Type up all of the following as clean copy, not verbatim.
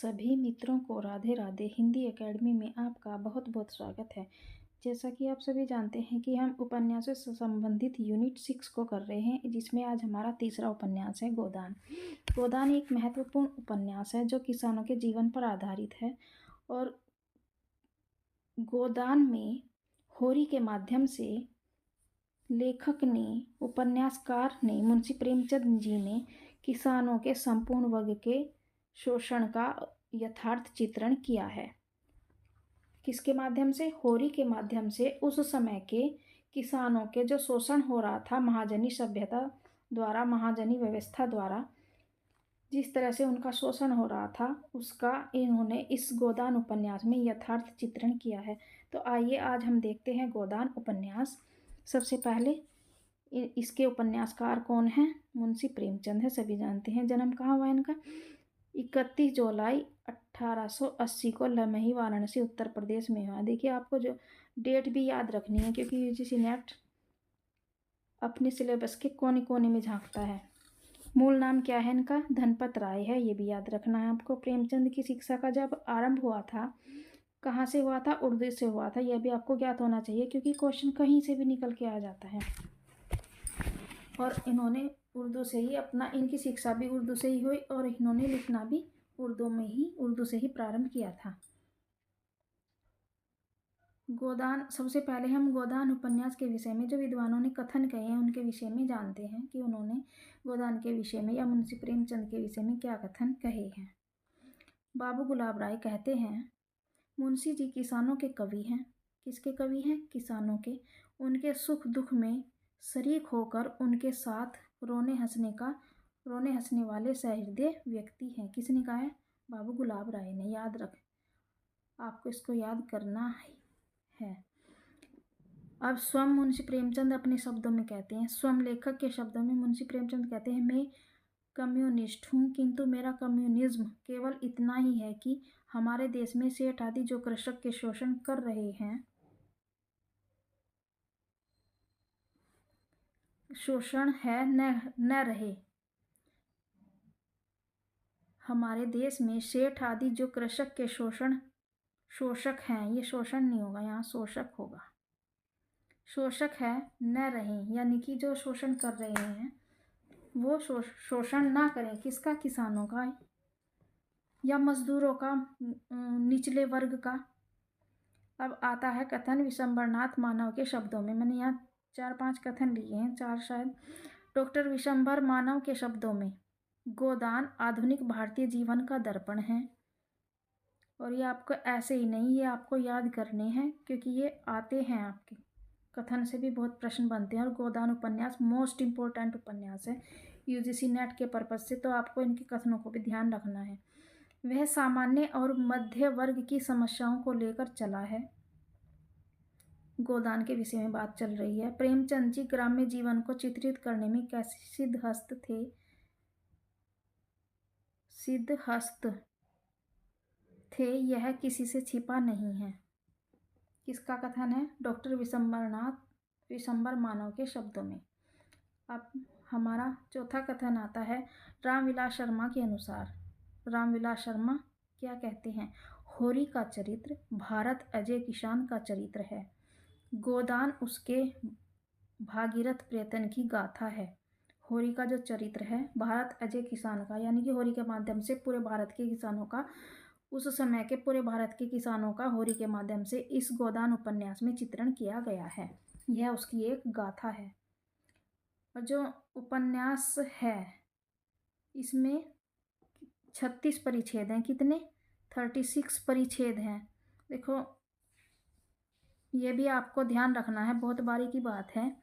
सभी मित्रों को राधे राधे। हिंदी एकेडमी में आपका बहुत बहुत स्वागत है। जैसा कि आप सभी जानते हैं कि हम उपन्यासों से संबंधित यूनिट 6 को कर रहे हैं, जिसमें आज हमारा तीसरा उपन्यास है गोदान। गोदान एक महत्वपूर्ण उपन्यास है जो किसानों के जीवन पर आधारित है और गोदान में होरी के माध्यम से लेखक ने, उपन्यासकार ने, मुंशी प्रेमचंद जी ने किसानों के संपूर्ण वर्ग के शोषण का यथार्थ चित्रण किया है। किसके माध्यम से? होरी के माध्यम से। उस समय के किसानों के जो शोषण हो रहा था महाजनी सभ्यता द्वारा, महाजनी व्यवस्था द्वारा, जिस तरह से उनका शोषण हो रहा था, उसका इन्होंने इस गोदान उपन्यास में यथार्थ चित्रण किया है। तो आइए आज हम देखते हैं गोदान उपन्यास। सबसे पहले इसके उपन्यासकार कौन हैं? मुंशी प्रेमचंद है, सभी जानते हैं। जन्म कहाँ हुआ इनका? 31 जुलाई 1880 को लमही, वाराणसी, उत्तर प्रदेश में हुआ। देखिए, आपको जो डेट भी याद रखनी है, क्योंकि यूजीसी नेट अपने सिलेबस के कोने कोने में झांकता है। मूल नाम क्या है इनका? धनपत राय है, ये भी याद रखना है आपको। प्रेमचंद की शिक्षा का जब आरंभ हुआ था, कहाँ से हुआ था? उर्दू से हुआ था। यह भी आपको ज्ञात होना चाहिए, क्योंकि क्वेश्चन कहीं से भी निकल के आ जाता है। और इन्होंने उर्दू से ही अपना, इनकी शिक्षा भी उर्दू से ही हुई और इन्होंने लिखना भी उर्दू से ही प्रारंभ किया था। गोदान, सबसे पहले हम गोदान उपन्यास के विषय में जो विद्वानों ने कथन कहे हैं उनके विषय में जानते हैं कि उन्होंने गोदान के विषय में या मुंशी प्रेमचंद के विषय में क्या कथन कहे हैं। बाबू गुलाब राय कहते हैं, मुंशी जी किसानों के कवि हैं। किसके कवि हैं? किसानों के। उनके सुख दुख में शरीक होकर उनके साथ रोने हंसने वाले सहृदय व्यक्ति हैं। किसने कहा है? बाबू गुलाब राय ने। याद रख, आपको इसको याद करना है। अब स्वयं मुंशी प्रेमचंद अपने शब्दों में कहते हैं, स्वयं लेखक के शब्दों में मुंशी प्रेमचंद कहते हैं, मैं कम्युनिस्ट हूँ, किंतु मेरा कम्युनिज्म केवल इतना ही है कि हमारे देश में सेठ आदि जो कृषक के शोषण कर रहे हैं, शोषण है न रहे। हमारे देश में सेठ आदि जो कृषक के शोषक हैं, ये शोषण नहीं होगा, यहाँ शोषक होगा। शोषक है न रहे, यानी कि जो शोषण कर रहे हैं वो शोषण ना करें। किसका? किसानों का या मजदूरों का, निचले वर्ग का। अब आता है कथन विशंबरनाथ मानव के शब्दों में। मैंने यहाँ 4-5 कथन लिए हैं, 4 शायद। डॉक्टर विशंबर मानव के शब्दों में, गोदान आधुनिक भारतीय जीवन का दर्पण है। और ये आपको ऐसे ही नहीं, ये आपको याद करने हैं, क्योंकि ये आते हैं आपके कथन से भी बहुत प्रश्न बनते हैं। और गोदान उपन्यास मोस्ट इम्पोर्टेंट उपन्यास है यूजीसी नेट के पर्पज से, तो आपको इनके कथनों को भी ध्यान रखना है। वह सामान्य और मध्य वर्ग की समस्याओं को लेकर चला है। गोदान के विषय में बात चल रही है। प्रेमचंद जी ग्राम्य जीवन को चित्रित करने में कैसे सिद्धहस्त थे, यह किसी से छिपा नहीं है। किसका कथन है? डॉक्टर विशंबर मानव के शब्दों में। अब हमारा चौथा कथन आता है रामविलास शर्मा के अनुसार। रामविलास शर्मा क्या कहते हैं? होरी का चरित्र भारत अजय किसान का चरित्र है। गोदान उसके भागीरथ प्रयत्न की गाथा है। होरी का जो चरित्र है भारत अजय किसान का, यानी कि होरी के माध्यम से पूरे भारत के किसानों का, उस समय के पूरे भारत के किसानों का होरी के माध्यम से इस गोदान उपन्यास में चित्रण किया गया है। यह उसकी एक गाथा है। और जो उपन्यास है इसमें 36 परिच्छेद हैं। कितने? 36 परिच्छेद हैं। देखो, ये भी आपको ध्यान रखना है, बहुत बारी की बात है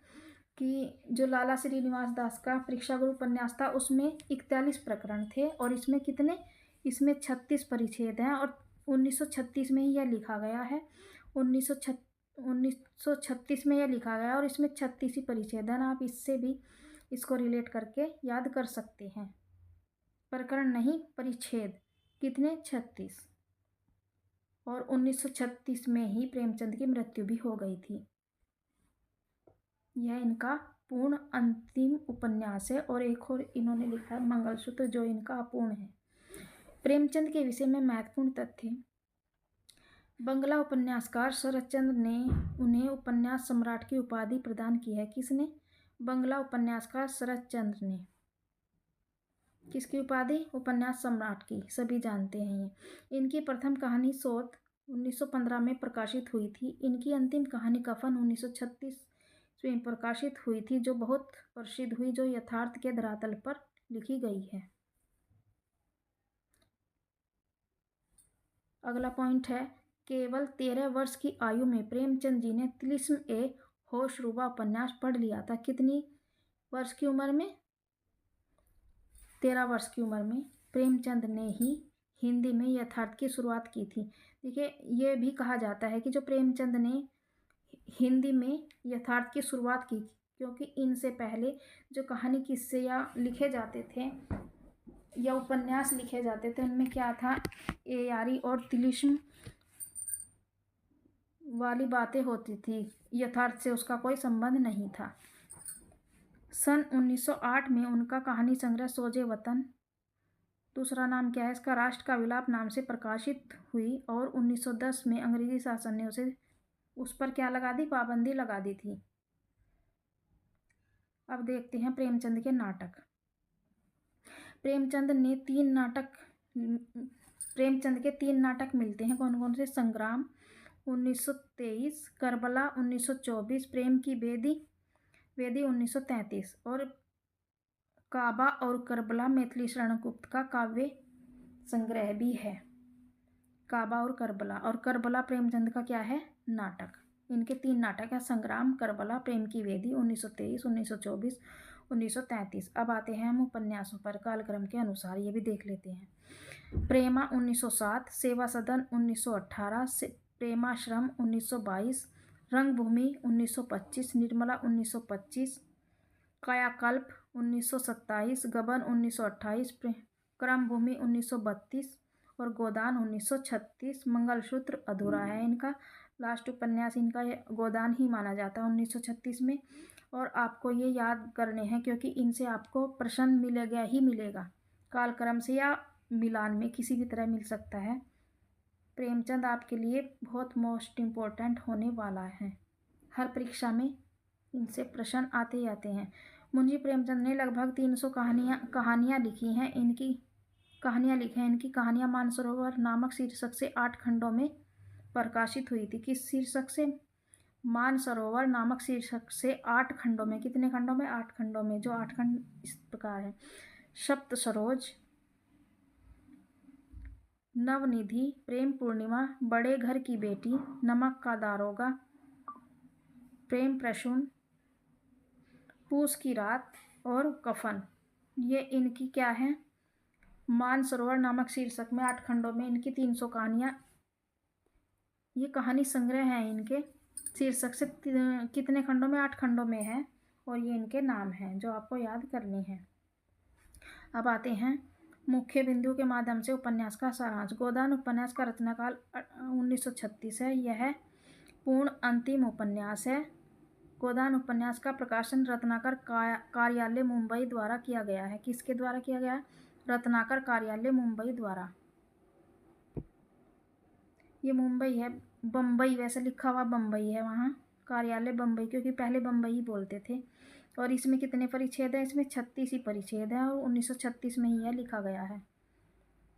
कि जो लाला श्रीनिवास दास का परीक्षा गुरु उपन्यास था उसमें 41 प्रकरण थे और इसमें कितने? इसमें 36 परिच्छेद हैं। और 1936 में ही यह लिखा गया है। 1936 में यह लिखा गया और इसमें 36 ही परिच्छेद हैं। आप इससे भी इसको रिलेट करके याद कर सकते हैं। प्रकरण नहीं, परिच्छेद। कितने? 36। और 1936 में ही प्रेमचंद की मृत्यु भी हो गई थी। यह इनका पूर्ण अंतिम उपन्यास है। और एक और इन्होंने लिखा है मंगलसूत्र, जो इनका अपूर्ण है। प्रेमचंद के विषय में महत्वपूर्ण तथ्य। बंगला उपन्यासकार शरतचंद्र ने उन्हें उपन्यास सम्राट की उपाधि प्रदान की है। किसने? बंगला उपन्यासकार शरतचंद्र ने। किसकी उपाधि? उपन्यास सम्राट की, सभी जानते हैं ये। इनकी प्रथम कहानी शोध 1915 में प्रकाशित हुई थी। इनकी अंतिम कहानी कफन 1936 में प्रकाशित हुई थी, जो बहुत प्रसिद्ध हुई, जो यथार्थ के धरातल पर लिखी गई है। अगला पॉइंट है, केवल 13 वर्ष की आयु में प्रेमचंद जी ने तिलिस्म ए होशरुबा उपन्यास पढ़ लिया था। कितनी वर्ष की उम्र में? 13 वर्ष की उम्र में प्रेमचंद ने ही हिंदी में यथार्थ की शुरुआत की थी। देखिए, ये भी कहा जाता है कि जो प्रेमचंद ने हिंदी में यथार्थ की शुरुआत की, क्योंकि इनसे पहले जो कहानी किस्से या लिखे जाते थे या उपन्यास लिखे जाते थे, उनमें क्या था, एयारी और तिलिस्म वाली बातें होती थी, यथार्थ से उसका कोई संबंध नहीं था। सन 1908 में उनका कहानी संग्रह सोजे वतन, दूसरा नाम क्या है इसका, राष्ट्र का विलाप नाम से प्रकाशित हुई, और 1910 में अंग्रेजी शासन ने उस पर क्या लगा दी? पाबंदी लगा दी थी। अब देखते हैं प्रेमचंद के नाटक। प्रेमचंद के 3 नाटक मिलते हैं। कौन कौन से? संग्राम 1923, करबला 1924, प्रेम की वेदी 1933, और काबा और करबला मैथिली शरण गुप्त का काव्य संग्रह भी है। काबा और करबला प्रेमचंद का क्या है? नाटक। इनके 3 नाटक है, संग्राम, करबला, प्रेम की वेदी 1923, 1924, 1933। अब आते हैं हम उपन्यासों पर कालक्रम के अनुसार, ये भी देख लेते हैं। प्रेमा 1907, सेवा सदन 1918, प्रेमाश्रम 1922, रंगभूमि 1925, निर्मला 1925, कायाकल्प 1927, गबन 1928, क्रमभूमि 1932 और गोदान 1936। मंगलसूत्र अधूरा है इनका, लास्ट उपन्यास इनका गोदान ही माना जाता है 1936 में। और आपको ये याद करने हैं, क्योंकि इनसे आपको प्रश्न मिलेगा ही मिलेगा, कालक्रम से या मिलान में किसी भी तरह मिल सकता है। प्रेमचंद आपके लिए बहुत मोस्ट इम्पोर्टेंट होने वाला है, हर परीक्षा में इनसे प्रश्न आते ही आते हैं। मुंशी प्रेमचंद ने लगभग 300 कहानियाँ लिखी हैं। इनकी कहानियाँ मानसरोवर नामक शीर्षक से 8 खंडों में प्रकाशित हुई थी। किस शीर्षक से? मानसरोवर नामक शीर्षक से 8 खंडों में। कितने खंडों में? 8 खंडों में। जो 8 खंड इस प्रकार है, सप्त सरोज, नवनिधि, प्रेम पूर्णिमा, बड़े घर की बेटी, नमक का दारोगा, प्रेम प्रसून, पूस की रात और कफन। ये इनकी क्या है? मानसरोवर नामक शीर्षक में 8 खंडों में इनकी 300 कहानियाँ, ये कहानी संग्रह है इनके शीर्षक से कितने खंडों में? 8 खंडों में है, और ये इनके नाम हैं जो आपको याद करने हैं। अब आते हैं मुख्य बिंदु के माध्यम से उपन्यास का सारांश। गोदान उपन्यास का रचनाकाल 1936 है। यह पूर्ण अंतिम उपन्यास है। गोदान उपन्यास का प्रकाशन रत्नाकर कार्यालय मुंबई द्वारा किया गया है। किसके द्वारा किया गया? रत्नाकर कार्यालय मुंबई द्वारा। ये मुंबई है, बम्बई वैसे लिखा हुआ बम्बई है, वहाँ कार्यालय बम्बई, क्योंकि पहले बम्बई ही बोलते थे। और इसमें कितने परिच्छेद हैं? इसमें 36 ही परिच्छेद हैं, और 1936 में ही यह लिखा गया है।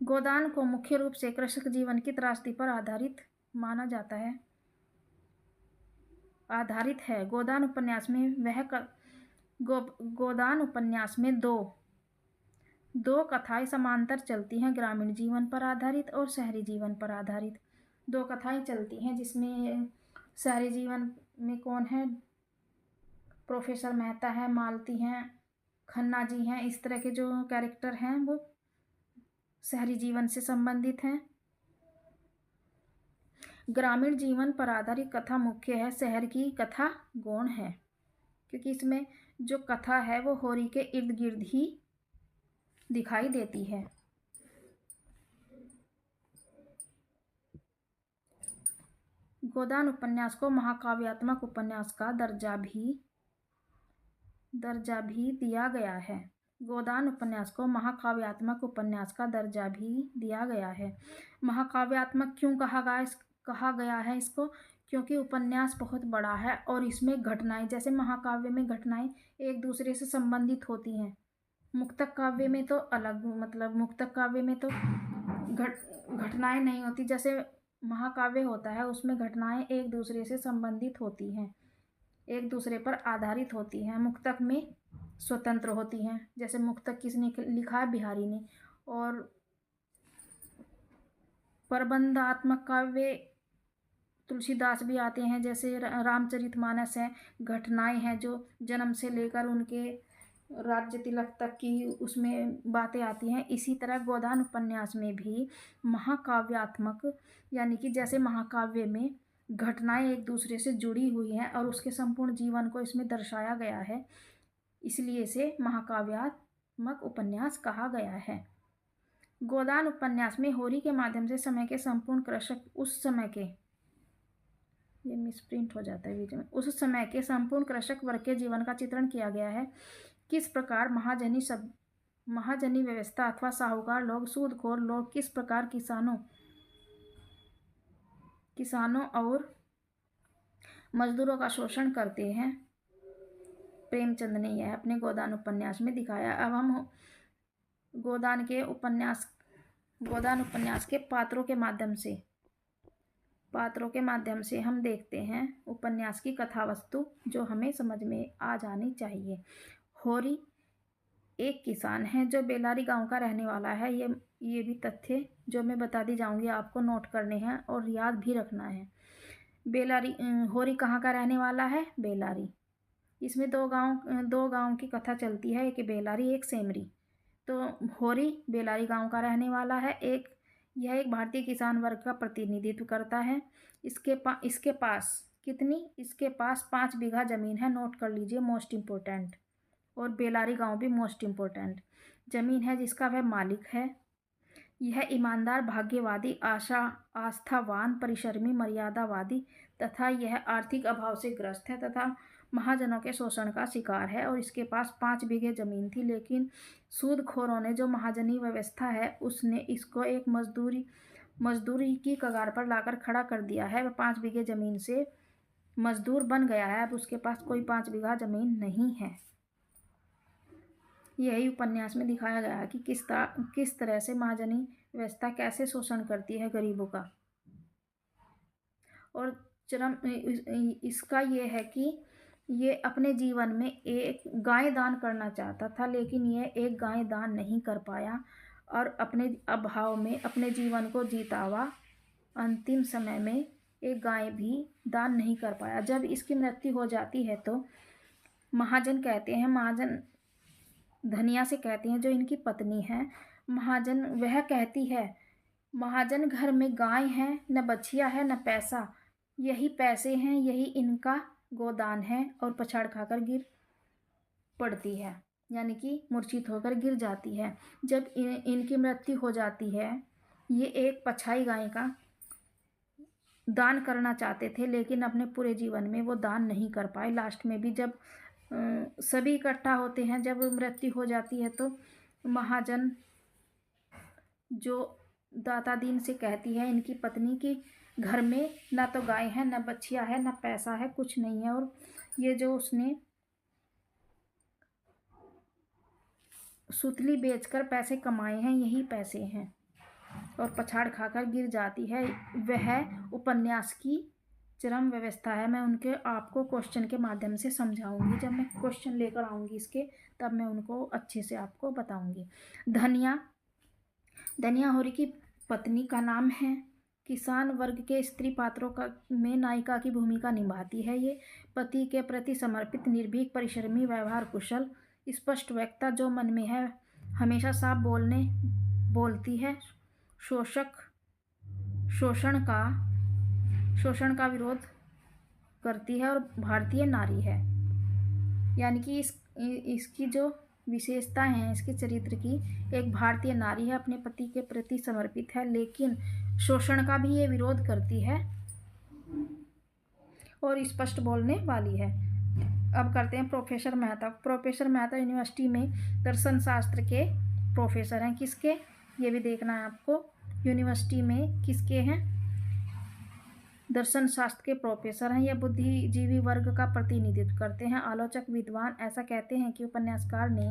गोदान को मुख्य रूप से कृषक जीवन की त्रासदी पर आधारित माना जाता है, आधारित है। गोदान उपन्यास में दो कथाएं समांतर चलती हैं, ग्रामीण जीवन पर आधारित और शहरी जीवन पर आधारित। 2 कथाएं चलती हैं, जिसमें शहरी जीवन में कौन है? प्रोफेसर मेहता है, मालती हैं, खन्ना जी हैं, इस तरह के जो कैरेक्टर हैं वो शहरी जीवन से संबंधित हैं। ग्रामीण जीवन पर आधारित कथा मुख्य है, शहर की कथा गौण है, क्योंकि इसमें जो कथा है वो होरी के इर्द गिर्द ही दिखाई देती है। गोदान उपन्यास को महाकाव्यात्मक उपन्यास का दर्जा भी दिया गया है। गोदान उपन्यास को महाकाव्यात्मक उपन्यास का दर्जा भी दिया गया है। महाकाव्यात्मक क्यों कहा गया है इसको? क्योंकि उपन्यास बहुत बड़ा है और इसमें घटनाएं, जैसे महाकाव्य में घटनाएं एक दूसरे से संबंधित होती हैं। मुक्तक काव्य में तो अलग, मतलब मुक्तक काव्य में तो घटनाएं नहीं होती। जैसे महाकाव्य होता है उसमें घटनाएं एक दूसरे से संबंधित होती हैं, एक दूसरे पर आधारित होती हैं। मुक्तक में स्वतंत्र होती हैं। जैसे मुक्तक किसने लिखा है? बिहारी ने। और प्रबंधात्मक काव्य तुलसीदास भी आते हैं, जैसे रामचरितमानस है। घटनाएं हैं जो जन्म से लेकर उनके राज्य तिलक तक की, उसमें बातें आती हैं। इसी तरह गोदान उपन्यास में भी महाकाव्यात्मक, यानी कि जैसे महाकाव्य में घटनाएं एक दूसरे से जुड़ी हुई हैं और उसके संपूर्ण जीवन को इसमें दर्शाया गया है, इसलिए इसे महाकाव्यात्मक उपन्यास कहा गया है। गोदान उपन्यास में होरी के माध्यम से समय के संपूर्ण कृषक, उस समय के, ये मिसप्रिंट हो जाता है बीच में, उस समय के संपूर्ण कृषक वर्ग के जीवन का चित्रण किया गया है। किस प्रकार महाजनी व्यवस्था अथवा साहूकार लोग, सूदखोर लोग किस प्रकार किसानों और मजदूरों का शोषण करते हैं, प्रेमचंद ने यह अपने गोदान उपन्यास में दिखाया। अब हम गोदान उपन्यास के पात्रों के माध्यम से हम देखते हैं उपन्यास की कथा वस्तु, जो हमें समझ में आ जानी चाहिए। होरी एक किसान है जो बेलारी गांव का रहने वाला है। ये भी तथ्य जो मैं बताती जाऊंगी आपको नोट करने हैं और याद भी रखना है। होरी कहाँ का रहने वाला है? बेलारी। इसमें दो गांव की कथा चलती है, एक बेलारी एक सेमरी। तो होरी बेलारी गांव का रहने वाला है। यह एक भारतीय किसान वर्ग का प्रतिनिधित्व करता है। इसके पास 5 बीघा जमीन है। नोट कर लीजिए, मोस्ट इम्पोर्टेंट। और बेलारी गांव भी मोस्ट इम्पोर्टेंट जमीन है जिसका वह मालिक है। यह ईमानदार, भाग्यवादी, आस्थावान, परिश्रमी, मर्यादावादी तथा यह आर्थिक अभाव से ग्रस्त है तथा महाजनों के शोषण का शिकार है। और इसके पास 5 बीघे जमीन थी, लेकिन सूदखोरों ने, जो महाजनी व्यवस्था है, उसने इसको एक मजदूरी की कगार पर लाकर खड़ा कर दिया है। वह 5 बीघे जमीन से मजदूर बन गया है। अब उसके पास कोई 5 बीघा जमीन नहीं है। यही उपन्यास में दिखाया गया है कि किस तरह से महाजनी व्यवस्था कैसे शोषण करती है गरीबों का। और चरम इसका ये है कि ये अपने जीवन में एक गाय दान करना चाहता था, लेकिन ये एक गाय दान नहीं कर पाया और अपने अभाव में अपने जीवन को जीता हुआ अंतिम समय में एक गाय भी दान नहीं कर पाया। जब इसकी मृत्यु हो जाती है तो महाजन धनिया से कहते हैं, जो इनकी पत्नी है, वह कहती है, महाजन घर में गाय है, न बछिया है, न पैसा, यही पैसे हैं, यही इनका गोदान है। और पछाड़ खाकर गिर पड़ती है, यानी कि मूर्छित होकर गिर जाती है। जब इनकी मृत्यु हो जाती है, ये एक पछाई गाय का दान करना चाहते थे, लेकिन अपने पूरे जीवन में वो दान नहीं कर पाए। लास्ट में भी जब सभी इकट्ठा होते हैं, जब मृत्यु हो जाती है, तो महाजन जो दाता दीन से कहती है इनकी पत्नी की घर में ना तो गाय है, ना बछिया है, ना पैसा है, कुछ नहीं है, और ये जो उसने सुतली बेचकर पैसे कमाए हैं, यही पैसे हैं, और पछाड़ खाकर गिर जाती है। वह उपन्यास की चरम व्यवस्था है। मैं उनके आपको क्वेश्चन के माध्यम से समझाऊंगी। जब मैं क्वेश्चन लेकर आऊँगी इसके, तब मैं उनको अच्छे से आपको बताऊंगी। धनिया होरी की पत्नी का नाम है। किसान वर्ग के स्त्री पात्रों में नायिका की भूमिका निभाती है। ये पति के प्रति समर्पित, निर्भीक, परिश्रमी, व्यवहार कुशल, स्पष्ट वक्ता, जो मन में है हमेशा साफ बोलती है, शोषण का विरोध करती है और भारतीय नारी है। यानी कि इसकी जो विशेषता है इसके चरित्र की, एक भारतीय नारी है, अपने पति के प्रति समर्पित है, लेकिन शोषण का भी ये विरोध करती है और स्पष्ट बोलने वाली है। अब करते हैं professor Mehta. Professor Mehta university में दर्शन शास्त्र के प्रोफेसर हैं। किसके, ये भी देखना है आपको। यूनिवर्सिटी में किसके हैं, दर्शन शास्त्र के प्रोफेसर हैं। यह बुद्धिजीवी वर्ग का प्रतिनिधित्व करते हैं। आलोचक विद्वान ऐसा कहते हैं कि उपन्यासकार ने,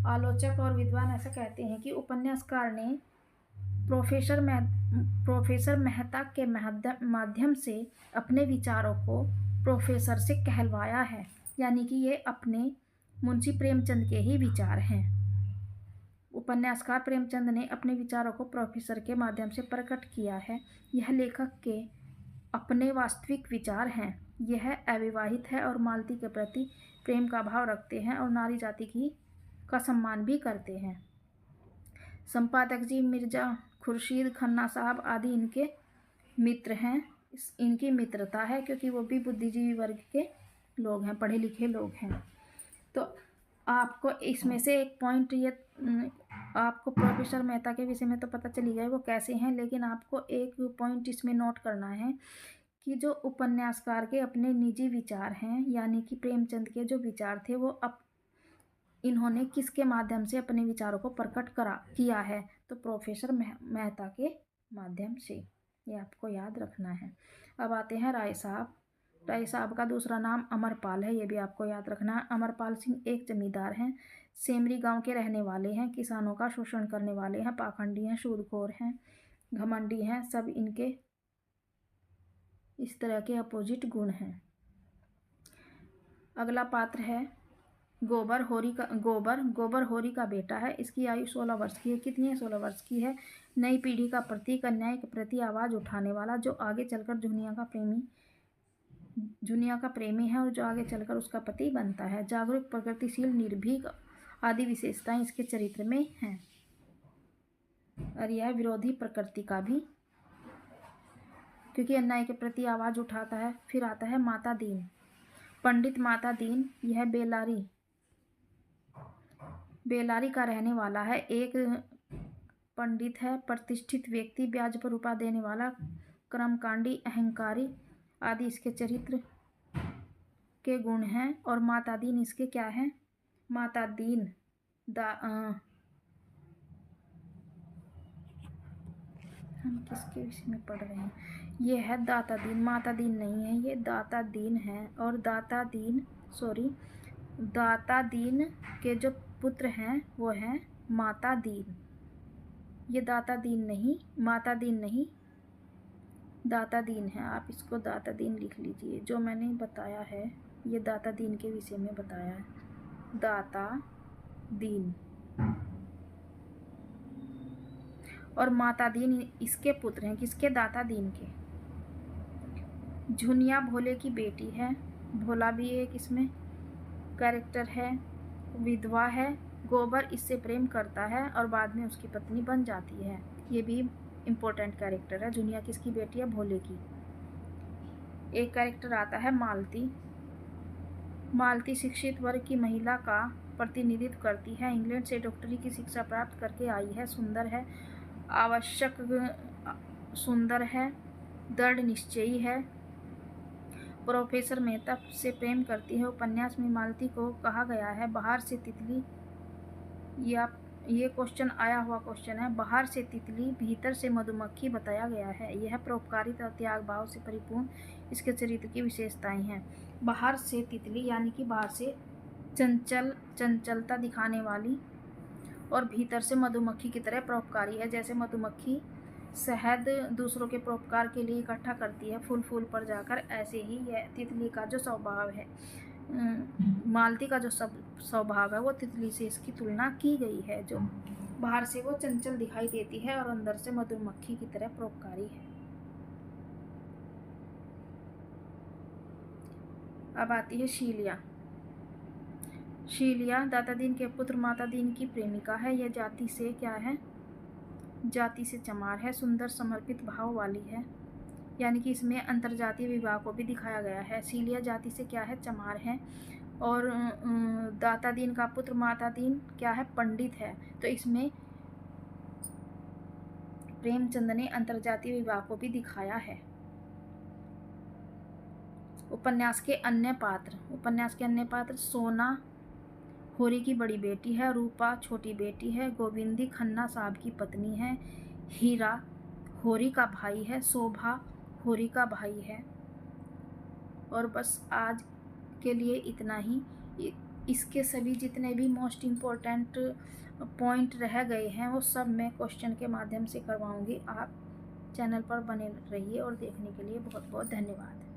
आलोचक और विद्वान ऐसा कहते हैं कि उपन्यासकार ने प्रोफेसर मेहता के माध्यम से अपने विचारों को प्रोफेसर से कहलवाया है, यानी कि ये अपने मुंशी प्रेमचंद के ही विचार हैं। उपन्यासकार प्रेमचंद ने अपने विचारों को प्रोफेसर के माध्यम से प्रकट किया है। यह लेखक के अपने वास्तविक विचार हैं। यह अविवाहित है और मालती के प्रति प्रेम का भाव रखते हैं और नारी जाति का सम्मान भी करते हैं। संपादक जी मिर्जा खुर्शीद खन्ना साहब आदि इनके मित्र हैं। इनकी मित्रता है क्योंकि वो भी बुद्धिजीवी वर्ग के लोग हैं, पढ़े लिखे लोग हैं। तो आपको इसमें से एक पॉइंट, ये आपको प्रोफेसर मेहता के विषय में तो पता चली गया वो कैसे हैं, लेकिन आपको एक पॉइंट इसमें नोट करना है कि जो उपन्यासकार के अपने निजी विचार हैं, यानी कि प्रेमचंद के जो विचार थे, वो इन्होंने किसके माध्यम से अपने विचारों को प्रकट किया है, तो प्रोफेसर मेहता के माध्यम से। ये आपको याद रखना है। अब आते हैं राय साहब। राय साहब का दूसरा नाम अमरपाल है, ये भी आपको याद रखना है। अमरपाल सिंह एक जमींदार हैं, सेमरी गांव के रहने वाले हैं, किसानों का शोषण करने वाले हैं, पाखंडी हैं, सूदखोर हैं, घमंडी हैं, सब इनके इस तरह के अपोजिट गुण हैं। अगला पात्र है गोबर होरी का बेटा है। इसकी आयु 16 वर्ष की है। कितनी है, 16 वर्ष की है। नई पीढ़ी का प्रतीक, अन्याय के प्रति आवाज़ उठाने वाला, जो आगे चलकर दुनिया का प्रेमी है और जो आगे चलकर उसका पति बनता है। जागरूक, प्रगतिशील, निर्भीक आदि विशेषताएं इसके चरित्र में हैं। और यह विरोधी प्रकृति का भी, क्योंकि अन्याय के प्रति आवाज़ उठाता है। फिर आता है माता दीन, पंडित माता दीन। यह बेलारी का रहने वाला है, एक पंडित है, प्रतिष्ठित व्यक्ति, ब्याज पर रुपया देने वाला, कर्मकांडी, अहंकारी आदि इसके चरित्र के गुण हैं। और माता दीन इसके क्या हैं, माता दीन हम किसके विषय में पढ़ रहे हैं, ये है दाता दीन। माता दीन नहीं है, ये दाता दीन है। और दाता दीन के जो पुत्र हैं वो हैं माता दीन। ये दाता दीन नहीं, माता दीन नहीं, दाता दीन है। आप इसको दाता दीन लिख लीजिए। जो मैंने बताया है ये दाता दीन के विषय में बताया है, दाता दीन। और माता दीन इसके पुत्र हैं, किसके, दाता दीन के। झुनिया भोले की बेटी है, भोला भी एक इसमें कैरेक्टर है, विधवा है। गोबर इससे प्रेम करता है और बाद में उसकी पत्नी बन जाती है, ये भी इम्पोर्टेंट कैरेक्टर है। झुनिया किसकी बेटी है, भोले की। एक कैरेक्टर आता है मालती शिक्षित वर्ग की महिला का प्रतिनिधित्व करती है। इंग्लैंड से डॉक्टरी की शिक्षा प्राप्त करके आई है, सुंदर है, सुंदर है, दृढ़ निश्चयी है, प्रोफेसर मेहता से प्रेम करती है। उपन्यास में मालती को कहा गया है बाहर से तितली, ये क्वेश्चन आया हुआ क्वेश्चन है, बाहर से तितली भीतर से मधुमक्खी बताया गया है। यह परोपकारिता और त्याग भाव से परिपूर्ण इसके चरित्र की विशेषताएं हैं। बाहर से तितली यानी कि बाहर से चंचलता दिखाने वाली, और भीतर से मधुमक्खी की तरह परोपकारी है। जैसे मधुमक्खी शहद दूसरों के परोपकार के लिए इकट्ठा करती है फूल पर जाकर, ऐसे ही यह तितली का जो स्वभाव है, मालती का जो स्वभाव है वो तितली से इसकी तुलना की गई है, जो बाहर से वो चंचल दिखाई देती है और अंदर से मधुमक्खी की तरह परोपकारी है। अब आती है शीलिया दाता दीन के पुत्र माता दीन की प्रेमिका है। यह जाति से क्या है, जाति से चमार है, सुंदर समर्पित भाव वाली है, यानी कि इसमें अंतरजातीय विवाह को भी दिखाया गया है। शीलिया जाति से क्या है, चमार है। और दाता दीन का पुत्र माता दीन क्या है, पंडित है। तो इसमें प्रेमचंद ने अंतरजातीय विवाह को भी दिखाया है। उपन्यास के अन्य पात्र सोना होरी की बड़ी बेटी है, रूपा छोटी बेटी है, गोविंदी खन्ना साहब की पत्नी है, हीरा होरी का भाई है, शोभा होरी का भाई है। और बस आज के लिए इतना ही। इसके सभी जितने भी मोस्ट इम्पोर्टेंट पॉइंट रह गए हैं वो सब मैं क्वेश्चन के माध्यम से करवाऊंगी। आप चैनल पर बने रहिए और देखने के लिए बहुत बहुत धन्यवाद।